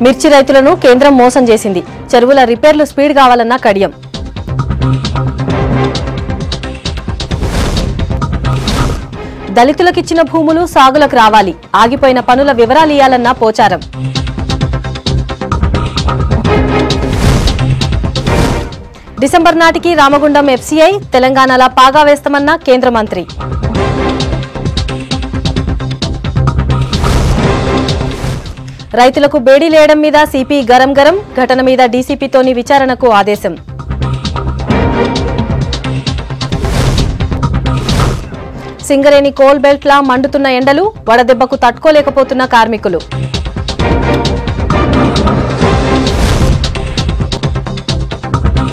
మిర్చి రైతులను కేంద్రం మోసం చేసింది. చెరువుల రిపేర్లు స్పీడ్ కావాలన్న కడియం. దళితులకిచ్చిన భూములు సాగులకు రావాలి. ఆగిపోయిన పనుల వివరాలు ఇయ్యాలన్న పోచారం. డిసెంబర్ నాటికి రామగుండం ఎఫ్సీఐ తెలంగాణలో పాగా వేస్తామన్న కేంద్ర మంత్రి. రైతులకు బేడీ లేయడం మీద సిపి గరం ఘటన మీద డీసీపీతోని విచారణకు ఆదేశం. సింగరేణి కోల్ బెల్ట్లా మండుతున్న ఎండలు, వడదెబ్బకు తట్టుకోలేకపోతున్న కార్మికులు.